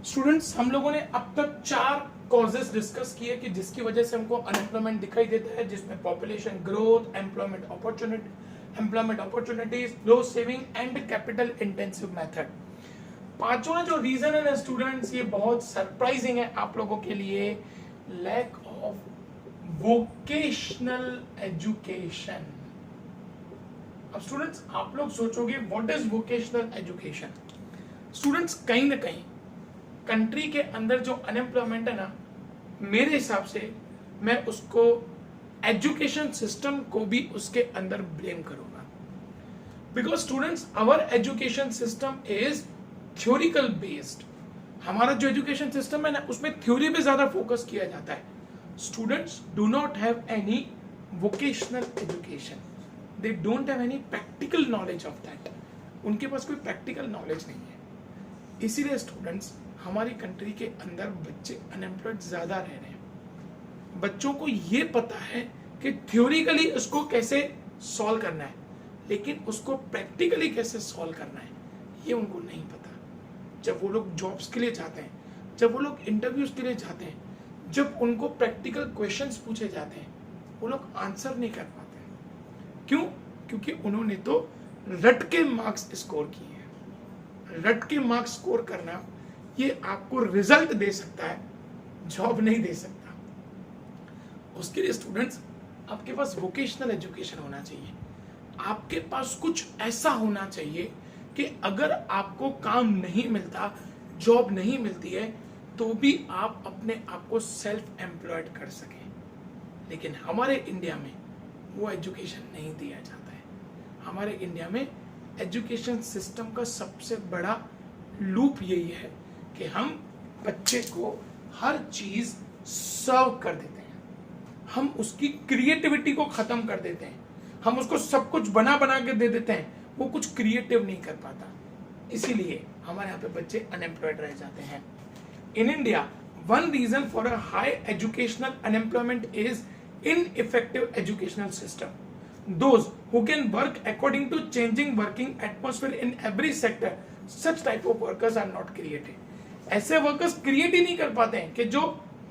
Students, हम लोगों ने अब तक 4 कॉजेस डिस्कस किए कि जिसकी वजह से हमको अनएम्प्लॉयमेंट दिखाई देता है, जिसमें population growth, employment opportunities, low saving and capital intensive method. पांचवा जो रीजन है ना स्टूडेंट्स, ये बहुत सरप्राइजिंग है आप लोगों के लिए, लैक ऑफ वोकेशनल एजुकेशन। अब स्टूडेंट्स, आप लोग सोचोगे what is vocational education. Students, कहीं ना कहीं कंट्री के अंदर जो अनएम्प्लॉयमेंट है ना, मेरे हिसाब से मैं उसको एजुकेशन सिस्टम को भी उसके अंदर ब्लेम करूंगा। Because students, our education system is theoretical based. हमारा जो एजुकेशन सिस्टम है ना, उसमें थ्योरी पे ज्यादा फोकस किया जाता है। Students do not have any vocational education, they don't have any practical knowledge of that. उनके पास कोई प्रैक्टिकल नॉलेज नहीं है। इसीलिए स्टूडेंट्स, हमारी कंट्री के अंदर बच्चे अनएम्प्लॉयड ज्यादा रह रहे हैं। बच्चों को ये पता है कि थ्योरिकली उसको कैसे सॉल्व करना है, लेकिन उसको प्रैक्टिकली कैसे सॉल्व करना है ये उनको नहीं पता। जब वो लोग जॉब्स के लिए जाते हैं, जब वो लोग इंटरव्यूज के लिए जाते हैं, जब उनको प्रैक्टिकल क्वेश्चंस पूछे जाते हैं, वो लोग आंसर नहीं कर पाते। क्यों? क्योंकि उन्होंने तो रट के मार्क्स स्कोर किए हैं। रट के मार्क्स स्कोर करना ये आपको रिजल्ट दे सकता है, जॉब नहीं दे सकता। उसके लिए स्टूडेंट्स, आपके पास वोकेशनल एजुकेशन होना चाहिए। आपके पास कुछ ऐसा होना चाहिए कि अगर आपको काम नहीं मिलता, जॉब नहीं मिलती है, तो भी आप अपने आप को सेल्फ एम्प्लॉयड कर सकें। लेकिन हमारे इंडिया में वो एजुकेशन नहीं दिया जाता है। हमारे इंडिया में एजुकेशन सिस्टम का सबसे बड़ा लूप यही है कि हम बच्चे को हर चीज सर्व कर देते हैं, हम उसकी क्रिएटिविटी को खत्म कर देते हैं, हम उसको सब कुछ बना बना के दे देते हैं, वो कुछ क्रिएटिव नहीं कर पाता। इसीलिए हमारे यहाँ पे बच्चे अनएम्प्लॉयड रह जाते हैं। In India, one reason for a high educational unemployment is ineffective educational system. Those who can work according to changing working atmosphere in every sector, such type of workers are not created. ऐसे workers create ही नहीं कर पाते हैं कि जो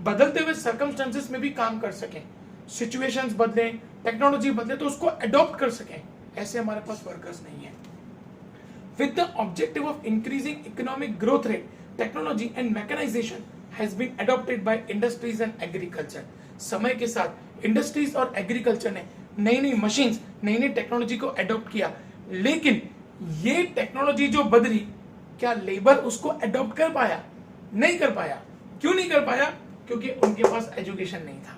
बदलते हुए circumstances में भी काम कर सकें, सिचुएशंस बदले, टेक्नोलॉजी बदले तो उसको अडॉप्ट कर सकें। ऐसे हमारे पास वर्कर्स नहीं है। With the objective of increasing economic growth rate, technology and mechanization has been adopted by industries and agriculture. समय के साथ इंडस्ट्रीज और एग्रीकल्चर ने नई नई मशीन्स, नई नई टेक्नोलॉजी को अडॉप्ट किया, लेकिन ये टेक्नोलॉजी जो बदली, क्या लेबर उसको अडॉप्ट कर पाया? नहीं कर पाया। क्यों नहीं कर पाया? क्योंकि उनके पास एजुकेशन नहीं था।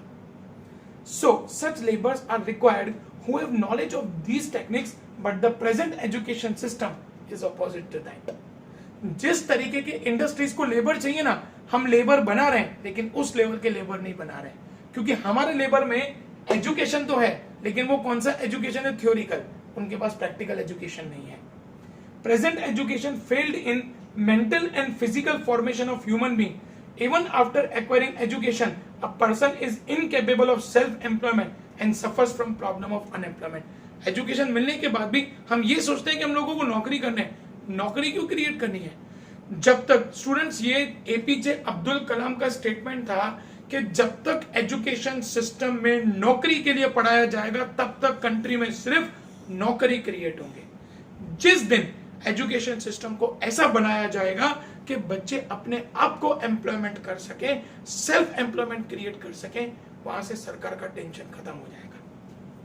So such laborers are required who have knowledge of these techniques, but the present education system is opposite to that. जिस तरीके के इंडस्ट्रीज को लेबर चाहिए ना, हम लेबर बना रहे हैं, लेकिन उस लेवल के लेबर नहीं बना रहे, क्योंकि हमारे लेबर में एजुकेशन तो है, लेकिन वो कौन सा एजुकेशन है? थ्योरिकल। उनके पास प्रैक्टिकल एजुकेशन नहीं है। Present education failed in mental and physical formation of human being. Even after acquiring education, a person is incapable of self employment and suffers from problem of unemployment. Education मिलने के बाद भी हम ये सोचते हैं कि हम लोगों को नौकरी करनी है। नौकरी क्यों क्रिएट करनी है? जब तक स्टूडेंट्स, ये एपीजे अब्दुल कलाम का स्टेटमेंट था कि जब तक एजुकेशन सिस्टम में नौकरी के लिए पढ़ाया जाएगा, तब तक कंट्री में सिर्फ नौकरी क्रिएट होंगे। जिस दिन एजुकेशन सिस्टम को ऐसा बनाया जाएगा कि बच्चे अपने आप को एम्प्लॉयमेंट कर सके, सेल्फ एम्प्लॉयमेंट क्रिएट कर सके, वहां से सरकार का टेंशन खत्म हो जाएगा।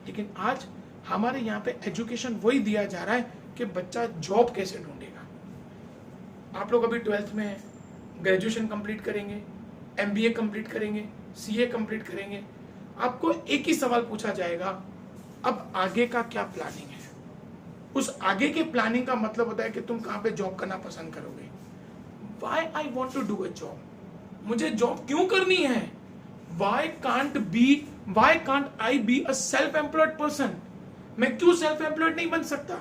लेकिन आज हमारे यहाँ पे एजुकेशन वही दिया जा रहा है कि बच्चा जॉब कैसे ढूंढेगा। आप लोग अभी 12th में हैं, ग्रेजुएशन कंप्लीट करेंगे, एमबीए कंप्लीट करेंगे, सीए कंप्लीट करेंगे, आपको एक ही सवाल पूछा जाएगा, अब आगे का क्या प्लानिंग है? उस आगे के प्लानिंग का मतलब होता है कि तुम कहां पे जॉब करना पसंद करोगे। Why I want to do a job? मुझे जॉब क्यों करनी है? Why can't I be a self-employed person? मैं क्यों सेल्फ एम्प्लॉयड नहीं बन सकता?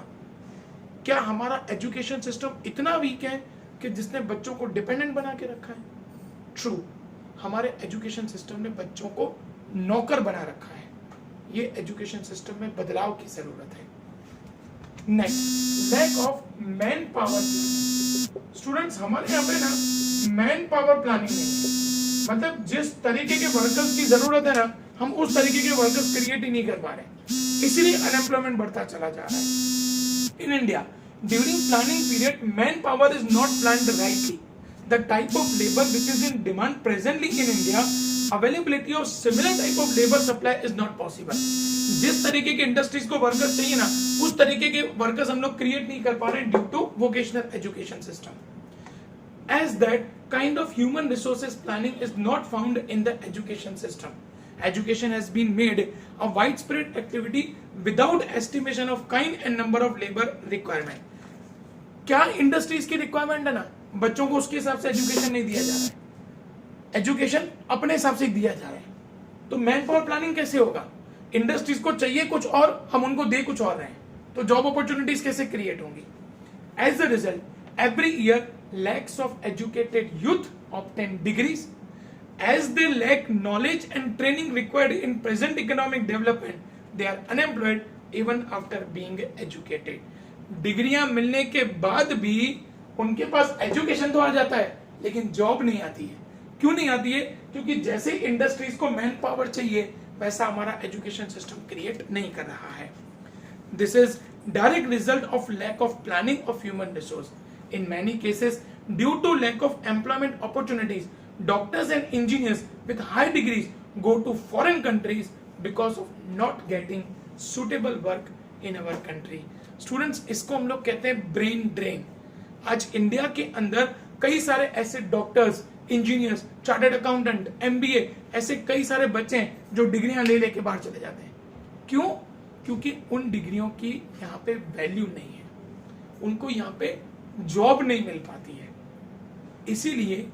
क्या हमारा एजुकेशन सिस्टम इतना वीक है कि जिसने बच्चों को डिपेंडेंट बना के रखा है? ट्रू, हमारे एजुकेशन सिस्टम ने बच्चों को नौकर बना रखा है। ये एजुकेशन सिस्टम में बदलाव की जरूरत है। Next, lack of man power. Students, हमारे यहाँ पे ना मैन पावर प्लानिंग नहीं, मतलब जिस तरीके के वर्कर्स की जरूरत है ना, हम उस तरीके के वर्कर्स क्रिएट ही नहीं कर पा रहे, इसीलिए अनएम्प्लॉयमेंट बढ़ता चला जा रहा है। In India during planning period man power is not planned rightly, the type of labour which is in demand presently in India, availability of similar type of labour supply is not possible. जिस तरीके के industries को workers चाहिए ना, उस तरीके के workers हम लोग क्रिएट नहीं कर पा रहे due to vocational education system, as that kind of human resources planning is not found in the education system. Education has been made a widespread activity without estimation of kind and number of labor requirement. क्या industries की requirement है ना, बच्चों को उसके हिसाब से education नहीं दिया जा रहा है, एजुकेशन अपने हिसाब से दिया जा रहा है, तो मैन पावर प्लानिंग कैसे होगा? इंडस्ट्रीज को चाहिए कुछ और, हम उनको दे कुछ और रहे हैं, तो जॉब अपॉर्चुनिटीज कैसे क्रिएट होंगी? As a result every year lakhs of educated youth obtain degrees. As they lack knowledge and training required in present economic development, they are unemployed even after being educated. डिग्रियां मिलने के बाद भी उनके पास education तो आ जाता है, लेकिन जॉब नहीं आती है। क्यों नहीं आती है? क्योंकि जैसे इंडस्ट्रीज को मैन पावर चाहिए, वैसा हमारा एजुकेशन सिस्टम क्रिएट नहीं कर रहा है। This is direct result of lack of planning of human resource. In many cases, due to lack of employment opportunities, doctors and engineers with high degrees go to foreign countries because of not getting suitable work in our country. Students, इसको हम लोग कहते हैं brain drain. आज India के अंदर कई सारे ऐसे doctors, engineers, chartered accountant, MBA, ऐसे कई सारे बच्चे हैं जो डिग्रियां ले लेके बाहर चले जाते हैं. क्यों? क्योंकि उन डिग्रियों की यहाँ पे वैल्यू नहीं है, उनको यहाँ पे जॉब नहीं मिल पाती है, इसीलिए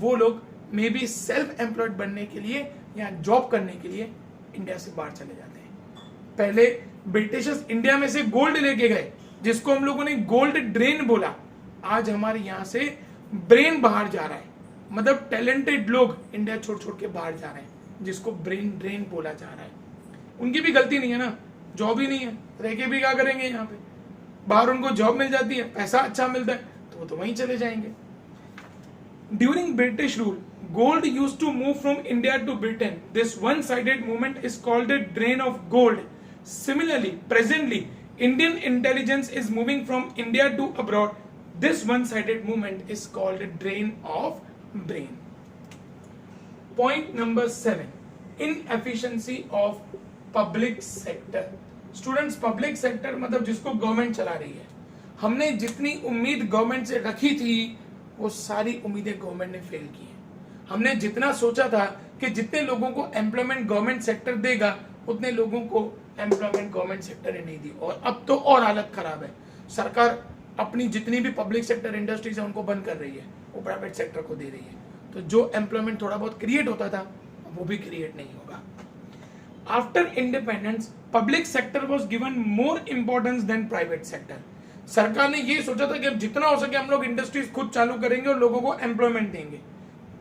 वो लोग मे बी सेल्फ एम्प्लॉयड बनने के लिए या जॉब करने के लिए इंडिया से बाहर चले जाते हैं. पहले ब्रिटिशर्स इंडिया में से गोल्ड लेके गए, जिसको हम लोगों ने गोल्ड ड्रेन बोला. आज हमारे यहाँ से ब्रेन बाहर जा रहा है, मतलब टैलेंटेड लोग इंडिया छोड़ छोड़ के बाहर जा रहे हैं, जिसको ब्रेन ड्रेन बोला जा रहा है. उनकी भी गलती नहीं है ना, जॉब ही नहीं है, रह के भी क्या करेंगे? यहाँ पे बाहर उनको जॉब मिल जाती है, पैसा अच्छा मिलता है, तो वो तो वहीं चले जाएंगे. During British rule, gold used to move from India to Britain. This one-sided movement is called a drain of gold. Similarly, presently, Indian intelligence is moving from India to abroad. This one-sided movement is called a drain of brain. Point number 7. Inefficiency of public sector. Students, public sector मतलब जिसको government चला रही है. हमने जितनी उम्मीद government से रखी थी, वो सारी उम्मीदें गवर्नमेंट ने फेल की है. हमने जितना सोचा था कि जितने लोगों को एम्प्लॉयमेंट गवर्नमेंट सेक्टर देगा, उतने लोगों को एम्प्लॉयमेंट गवर्नमेंट सेक्टर ने नहीं दी, और अब तो और हालत खराब है. सरकार अपनी जितनी भी पब्लिक सेक्टर इंडस्ट्रीज है उनको बंद कर रही है, वो प्राइवेट सेक्टर को दे रही है. तो जो एम्प्लॉयमेंट थोड़ा बहुत क्रिएट होता था, वो भी क्रिएट नहीं होगा. After independence, public sector was given more importance than private sector. सरकार ने ये सोचा था कि अब जितना हो सके हम लोग इंडस्ट्रीज खुद चालू करेंगे और लोगों को एम्प्लॉयमेंट देंगे.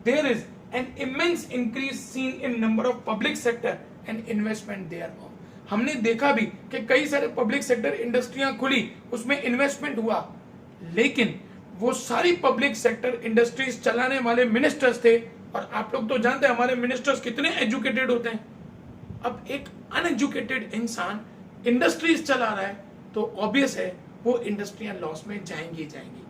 There is an immense increase seen in number of public sector and investment thereof. हमने देखा भी कि कई सारे पब्लिक सेक्टर इंडस्ट्रियां खुली, उसमें इन्वेस्टमेंट हुआ, लेकिन वो सारी पब्लिक सेक्टर इंडस्ट्रीज चलाने वाले मिनिस्टर्स थे. और आप लोग तो जानते हैं हमारे मिनिस्टर्स कितने एजुकेटेड होते हैं. अब एक अनएजुकेटेड इंसान इंडस्ट्रीज चला रहा है, तो ऑब्वियस है वो इंडस्ट्रियां लॉस में जाएंगी जाएंगी.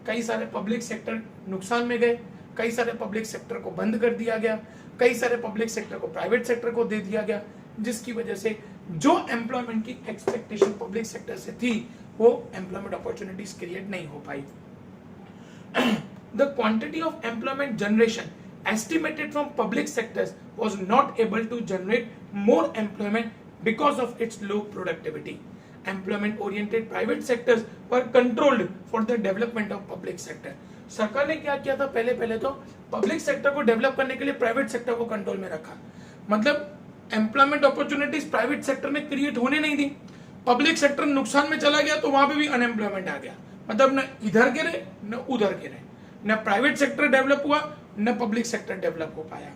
कई सारे पब्लिक सेक्टर नुकसान में गए, कई सारे पब्लिक सेक्टर को बंद कर दिया गया, कई सारे पब्लिक सेक्टर को प्राइवेट सेक्टर को दे दिया गया, जिसकी वजह से जो एम्प्लॉयमेंट की एक्सपेक्टेशन पब्लिक सेक्टर से थी, वो एम्प्लॉयमेंट अपॉर्चुनिटीज क्रिएट नहीं हो पाई. The quantity of employment generation estimated from public sectors was not able to generate more employment because of its low productivity. Employment oriented private sectors were controlled for the development of public sector. सरकार ने क्या किया था? पहले तो public sector को develop करने के लिए प्राइवेट सेक्टर को कंट्रोल में रखा. मतलब एम्प्लॉयमेंट अपॉर्चुनिटीज प्राइवेट सेक्टर में क्रिएट होने नहीं दी. पब्लिक सेक्टर नुकसान में चला गया, तो वहां पे भी अनएम्प्लॉयमेंट आ गया. मतलब न इधर गिरे न उधर गिरे, न प्राइवेट सेक्टर डेवलप हुआ न पब्लिक सेक्टर डेवलप हो पाया.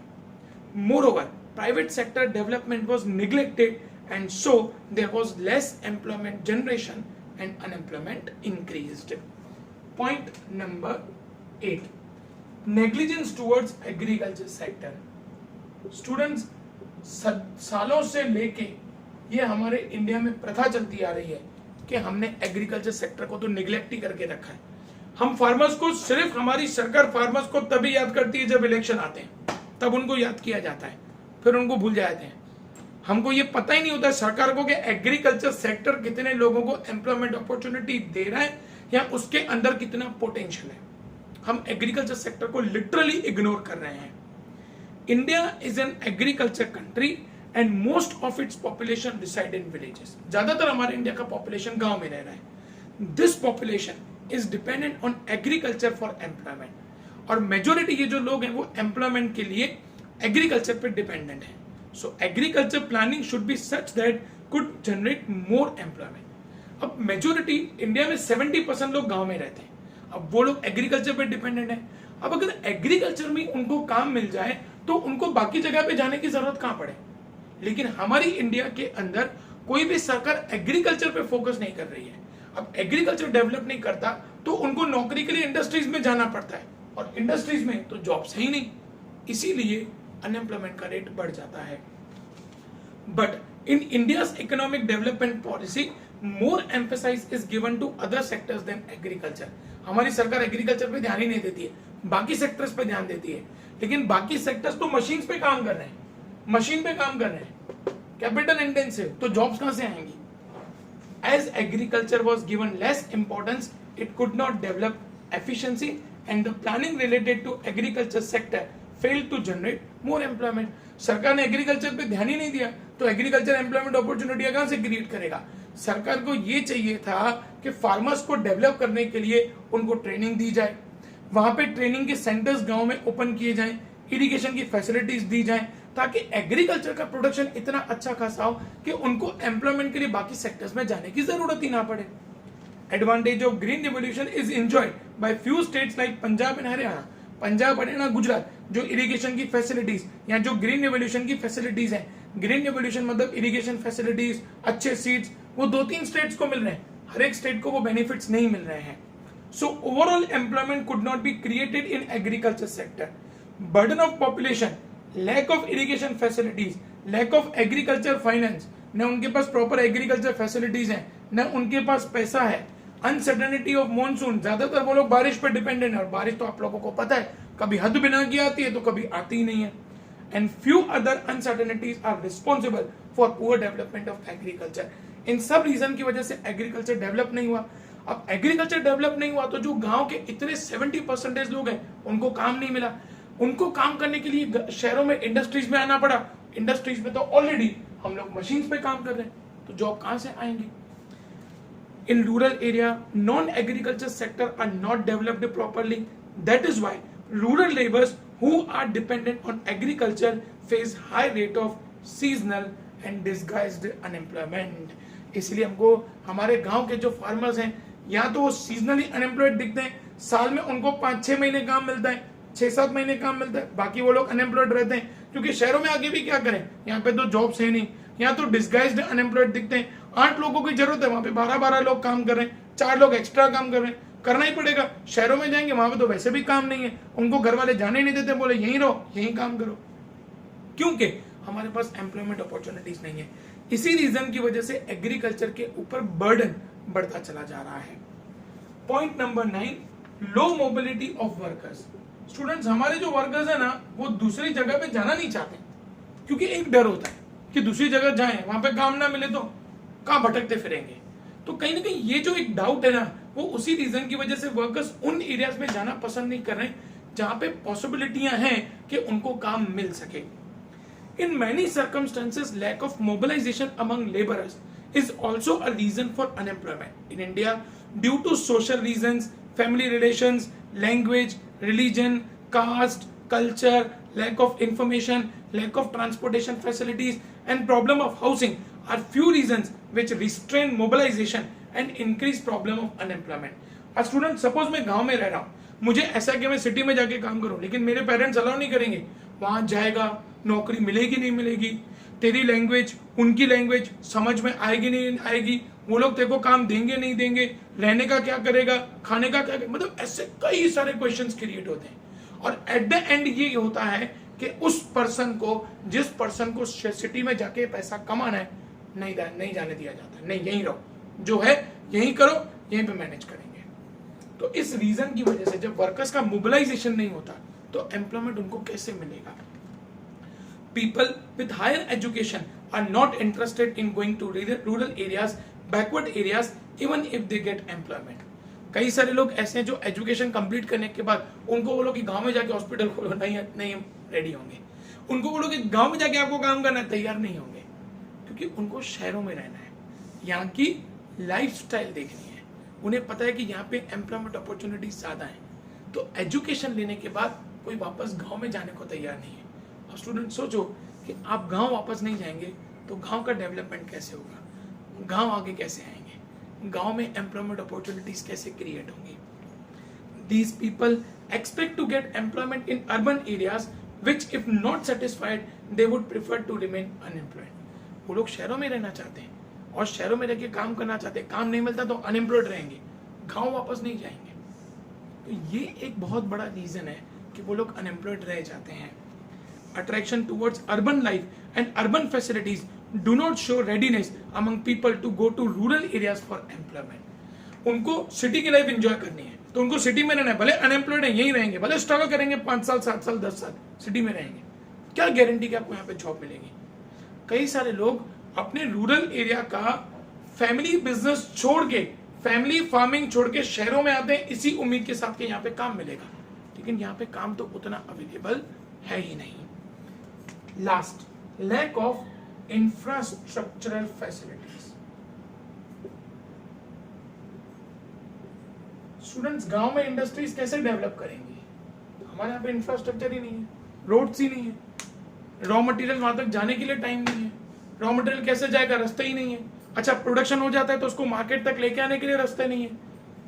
Moreover, private sector development was neglected, and so there was less employment generation and unemployment increased. Point number 8. Negligence towards agriculture sector. Students, सालों से लेके ये हमारे इंडिया में प्रथा चलती आ रही है कि हमने एग्रीकल्चर सेक्टर को तो निगलेक्ट ही करके रखा है। हम फार्मर्स को, सिर्फ हमारी सरकार फार्मर्स को तभी याद करती है जब इलेक्शन आते हैं, तब उनको याद किया जाता है, फिर उनको भूल जाते हैं। हमको ये पता ही नहीं होता सरकार को कि एग्रीकल्चर सेक्टर कितने लोगों को एम्प्लॉयमेंट अपॉर्चुनिटी दे रहा है या उसके अंदर कितना पोटेंशियल है। हम एग्रीकल्चर सेक्टर को लिटरली इग्नोर कर रहे हैं। India is an agriculture country and most of its population reside in villages. ज्यादातर हमारे इंडिया का पॉपुलेशन गांव में रह रहा है। This population is dependent on agriculture for employment, और मेजोरिटी ये जो लोग हैं वो एम्प्लॉयमेंट के लिए एग्रीकल्चर पे डिपेंडेंट है। सो agriculture planning should be such that could generate more employment. अब मेजोरिटी इंडिया में 70% लोग गांव में रहते हैं, अब वो लोग एग्रीकल्चर पे डिपेंडेंट है। अब अगर एग्रीकल्चर में उनको काम मिल जाए तो उनको बाकी जगह पे जाने की जरूरत कहां पड़े। लेकिन हमारी इंडिया के अंदर कोई भी सरकार एग्रीकल्चर पे फोकस नहीं कर रही है। अब एग्रीकल्चर डेवलप नहीं करता तो उनको नौकरी के लिए इंडस्ट्रीज में जाना पड़ता है, और इंडस्ट्रीज में तो जॉब्स है ही नहीं, इसीलिए अनएम्प्लॉयमेंट का रेट बढ़ जाता है। But in India's economic development policy more emphasize is given to other sectors than agriculture. हमारी सरकार एग्रीकल्चर पे ध्यान ही नहीं देती है, बाकी सेक्टर्स पे ध्यान देती है। लेकिन बाकी सेक्टर्स तो मशीन पे काम कर रहे हैं, मशीन पे काम कर रहे हैं, कैपिटल इंटेंसिव, तो जॉब्स कहां से आएंगी। As agriculture was given less importance, it could not develop efficiency, and the planning related to agriculture sector failed to generate more employment. सरकार ने एग्रीकल्चर पे ध्यान ही नहीं दिया तो एग्रीकल्चर एम्प्लॉयमेंट अपॉर्चुनिटी कहां से क्रिएट करेगा। सरकार को ये चाहिए था कि फार्मर्स को डेवलप करने के लिए उनको ट्रेनिंग दी जाए, वहां पे ट्रेनिंग के सेंटर्स गांव में ओपन किए जाएं, इरिगेशन की फैसिलिटीज दी जाएं, ताकि एग्रीकल्चर का प्रोडक्शन इतना अच्छा खासा हो कि उनको एम्प्लॉयमेंट के लिए बाकी सेक्टर्स में जाने की जरूरत ही ना पड़े। Advantage of green revolution is enjoyed by few states like Punjab and Haryana. Punjab, Haryana, Gujarat जो इरिगेशन की फैसिलिटीज या जो ग्रीन रिवोल्यूशन की फैसिलिटीज है, ग्रीन रिवोल्यूशन मतलब इरिगेशन फैसिलिटीज, अच्छे सीड्स, वो 2-3 स्टेट्स को मिल रहे हैं, हर एक स्टेट को वो बेनिफिट्स नहीं मिल रहे हैं। So overall employment could not be created in agriculture sector. Burden of population, lack of irrigation facilities, lack of agriculture finance, न उनके पास प्रॉपर एग्रीकल्चर फैसिलिटीज हैं, न उनके पास पैसा है, अनसर्टेनिटी ऑफ मॉनसून, ज्यादातर वो लोग बारिश पर डिपेंडेंट है, और बारिश तो आप लोगों को पता है कभी हद बिना की आती है तो कभी आती ही नहीं है। And few other uncertainties are responsible for poor development of agriculture. इन सब रीजन की वजह से एग्रीकल्चर डेवलप नहीं हुआ। अब एग्रीकल्चर डेवलप नहीं हुआ तो जो गांव के इतने 70% लोग हैं उनको काम नहीं मिला, उनको काम करने के लिए शहरों में इंडस्ट्रीज में आना पड़ा। इंडस्ट्रीज में तो ऑलरेडी हम लोग मशीन्स पे काम कर रहे हैं, तो जॉब कहां से आएंगी। In rural area non agriculture sector are not developed properly, that is why rural labours who are dependent on agriculture face high rate of seasonal and disguised unemployment. इसलिए हमको हमारे गांव के जो फार्मर्स हैं या तो वो सीजनली अनएम्प्लॉयड दिखते हैं, साल में उनको 5-6 महीने काम मिलता है, 6-7 महीने काम मिलता है, बाकी वो लोग अनएम्प्लॉयड रहते हैं, क्योंकि शहरों में आगे भी क्या करें, यहाँ पे तो जॉब्स है नहीं, यहाँ तो डिस्गाइज्ड अनएम्प्लॉयड दिखते हैं। 8 लोगों की जरूरत है, वहां पे 12-12 लोग काम कर रहे हैं, 4 लोग एक्स्ट्रा काम कर रहे हैं, करना ही पड़ेगा। शहरों में जाएंगे वहां पे तो वैसे भी काम नहीं है, उनको घर वाले जाने नहीं देते, बोले यहीं रहो, यहीं काम करो, क्योंकि हमारे पास एम्प्लॉयमेंट अपॉर्चुनिटीज नहीं है। इसी रीजन की वजह से एग्रीकल्चर के ऊपर बर्डन बढ़ता चला जा रहा है। Point number 9, low mobility of workers. Students, हमारे जो वर्कर्स है ना वो दूसरी जगह पे जाना नहीं चाहते, क्योंकि एक डर होता है कि दूसरी जगह जाएं, वहां पे काम ना मिले तो कहां भटकते फिरेंगे। तो कहीं ना कहीं ये जो एक डाउट है ना, वो उसी रीजन की वजह से वर्कर्स उन एरियाज में जाना पसंद नहीं कर रहे जहां पे पॉसिबिलिटियां हैं कि उनको काम मिल सके। In many circumstances lack of mobilization among labourers is also a reason for unemployment in India due to social reasons, family relations, language, religion, caste, culture, lack of information, lack of transportation facilities and problem of housing are few reasons which restrain mobilization and increase problem of unemployment. A student, suppose मैं गांव में रह रहा हूँ, मुझे ऐसा कि मैं सिटी में जाके काम करूँ, लेकिन मेरे पेरेंट्स अलाउ नहीं करेंगे, वहां जाएगा नौकरी मिलेगी नहीं मिलेगी, तेरी लैंग्वेज उनकी लैंग्वेज समझ में आएगी नहीं आएगी, वो लोग तेरे को काम देंगे नहीं देंगे, रहने का क्या करेगा, खाने का क्या, मतलब ऐसे कई सारे क्वेश्चंस क्रिएट होते हैं। और एट द एंड ये होता है कि उस पर्सन को, जिस पर्सन को सिटी में जाके पैसा कमाना है, नहीं जाने दिया जाता, नहीं यहीं रहो, जो है यहीं करो, यहीं पे मैनेज करेंगे। तो इस रीजन की वजह से जब वर्कर्स का मोबिलाइजेशन नहीं होता तो एम्प्लॉयमेंट उनको कैसे मिलेगा? People with higher education are not interested in going to rural areas, backward areas, even if they get employment. कई सारे लोग ऐसे हैं जो एजुकेशन कंप्लीट करने के बाद उनको बोलो कि गांव में जाके हॉस्पिटल खोलो, नहीं रेडी होंगे। उनको बोलो कि गांव में जाके आपको काम करना है, तैयार नहीं होंगे, क्योंकि उनको शहरों में रहना है, यहाँ की लाइफस्टाइल देखनी है। उन्हें पता है कि यहाँ पे एम्प्लॉयमेंट अपॉर्चुनिटी ज़्यादा है, तो एजुकेशन लेने के बाद कोई वापस गाँव में जाने को तैयार नहीं है। और स्टूडेंट सोचो कि आप गांव वापस नहीं जाएंगे तो गांव का डेवलपमेंट कैसे होगा, गांव आगे कैसे आएंगे, गांव में एम्प्लॉयमेंट अपॉर्चुनिटीज कैसे क्रिएट होंगी? These people expect to get employment in urban areas which if not satisfied they would prefer to remain unemployed. वो लोग शहरों में रहना चाहते हैं और शहरों में रह के काम करना चाहते हैं, काम नहीं मिलता तो अनएम्प्लॉयड रहेंगे, गांव वापस नहीं जाएंगे। तो ये एक बहुत बड़ा रीजन है कि वो लोग अनएम्प्लॉयड रह जाते हैं। Attraction towards urban life and urban facilities do not show readiness among people to go to rural areas for employment. उनको सिटी की लाइफ एंजॉय करनी है तो उनको सिटी में रहना है, भले अनएम्प्लॉयड है यहीं रहेंगे, भले स्ट्रगल करेंगे 5 साल 7 साल 10 साल सिटी में रहेंगे, क्या गारंटी कि आपको यहाँ पे जॉब मिलेगी? कई सारे लोग अपने रूरल एरिया का फैमिली बिजनेस छोड़ के, फैमिली फार्मिंग छोड़ के शहरों में आते हैं इसी उम्मीद के साथ कि यहाँ पे काम मिलेगा, लेकिन यहाँ पे काम तो उतना अवेलेबल है ही नहीं। Last, lack of infrastructural facilities. Students गांव में इंडस्ट्रीज कैसे डेवलप करेंगी? हमारे यहाँ पे इंफ्रास्ट्रक्चर ही नहीं है, रोड्स ही नहीं है, रॉ मटेरियल वहां तक जाने के लिए टाइम नहीं है, रॉ मटेरियल कैसे जाएगा, रास्ते ही नहीं है। अच्छा प्रोडक्शन हो जाता है तो उसको मार्केट तक लेके आने के लिए रास्ते नहीं है,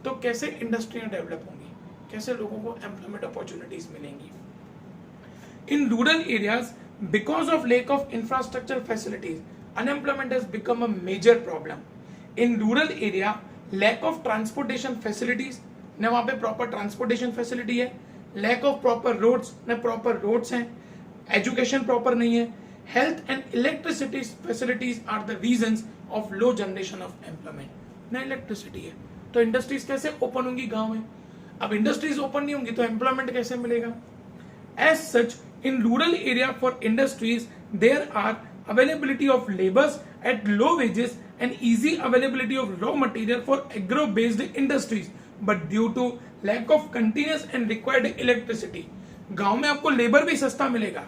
तो कैसे इंडस्ट्रियां डेवलप होंगी, कैसे लोगों को एम्प्लॉयमेंट अपॉर्चुनिटीज मिलेंगी? In rural areas because of lack of infrastructure facilities, unemployment has become a major problem. In rural area, lack of transportation facilities, न वहाँ पे proper transportation facility है, lack of proper roads, न proper roads हैं, education proper नहीं है, health and electricity facilities are the reasons of low generation of employment. न electricity है, तो industries कैसे open होंगी गाँव में? अब industries open नहीं होंगी तो employment कैसे मिलेगा? As such, in rural area for industries, there are availability of laborers at low wages and easy availability of raw material for agro-based industries. But due to lack of continuous and required electricity, गांव में आपको labour भी सस्ता मिलेगा,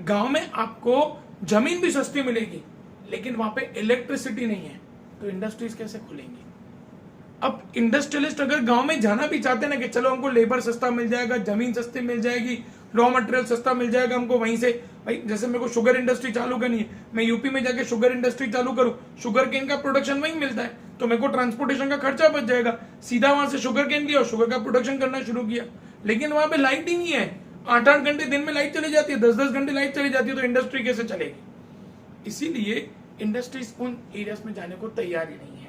गांव में आपको जमीन भी सस्ती मिलेगी, लेकिन वहां पे इलेक्ट्रिसिटी नहीं है, तो इंडस्ट्रीज कैसे खुलेंगी? अब इंडस्ट्रियलिस्ट अगर गांव में जाना भी चाहते हैं ना कि चलो हमको लेबर सस्ता मिल जाएगा, जमीन सस्ती मिल जाएगी, रॉ मटेरियल सस्ता मिल जाएगा हमको वहीं से, भाई जैसे मेरे को शुगर इंडस्ट्री चालू करनी है, मैं यूपी में जाके शुगर इंडस्ट्री चालू करूं, शुगर केन का प्रोडक्शन वहीं मिलता है, तो मेरे को ट्रांसपोर्टेशन का खर्चा बच जाएगा, सीधा वहां से शुगर केन लिया और शुगर का प्रोडक्शन करना शुरू किया। लेकिन वहां पे लाइट ही नहीं है, 8-8 घंटे दिन में लाइट चली जाती है, 10-10 घंटे लाइट चली जाती है, तो इंडस्ट्री कैसे चलेगी? इसीलिए इंडस्ट्रीज उन एरियाज में जाने को तैयार ही नहीं है।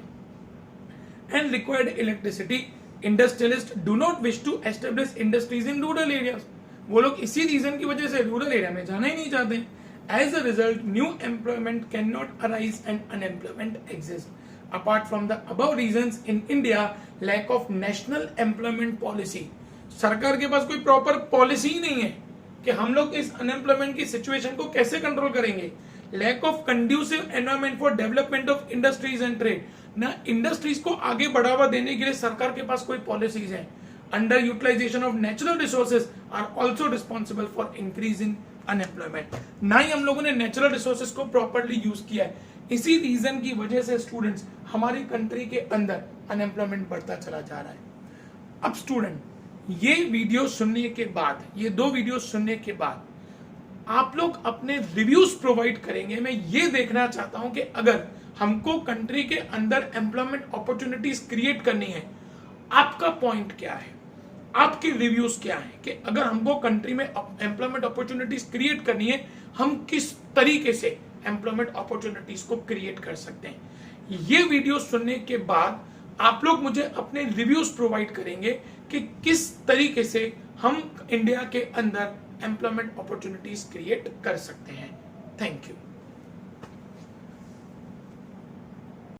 And required electricity, industrialists do not wish to establish industries in rural areas. वो लोग इसी रीजन की वजह से रूरल एरिया में जाना ही नहीं चाहते। As a result, new employment cannot arise and unemployment exists. Apart from the above reasons, in India, lack of national employment policy. सरकार के पास कोई प्रॉपर पॉलिसी ही नहीं है कि हम लोग इस अनएम्प्लॉयमेंट की सिचुएशन को कैसे कंट्रोल करेंगे। Lack of conducive environment for development of industries and trade, ना इंडस्ट्रीज को आगे बढ़ावा देने के लिए सरकार के पास कोई पॉलिसीज हैं। Under utilization of natural resources are also responsible for increase in unemployment. ना ही हम लोगों ने नेचुरल रिसोर्सेज को प्रॉपरली यूज किया है। इसी रीजन की वजह से स्टूडेंट्स हमारी कंट्री के अंदर अनएम्प्लॉयमेंट बढ़ता चला जा रहा है। अब स्टूडेंट ये वीडियो सुनने के बाद, ये 2 वीडियो सुनने के बाद आप लोग अपने रिव्यूज प्रोवाइड करेंगे। मैं ये देखना चाहता हूं कि अगर हमको कंट्री के अंदर एम्प्लॉयमेंट अपॉर्चुनिटीज क्रिएट करनी है, आपका पॉइंट क्या है, आपके रिव्यूज क्या है कि अगर हमको कंट्री में एम्प्लॉयमेंट अपॉर्चुनिटीज क्रिएट करनी है, हम किस तरीके से एम्प्लॉयमेंट अपॉर्चुनिटीज को क्रिएट कर सकते हैं। ये वीडियो सुनने के बाद आप लोग मुझे अपने रिव्यूज प्रोवाइड करेंगे कि किस तरीके से हम इंडिया के अंदर एम्प्लॉयमेंट अपॉर्चुनिटीज क्रिएट कर सकते हैं। Thank you.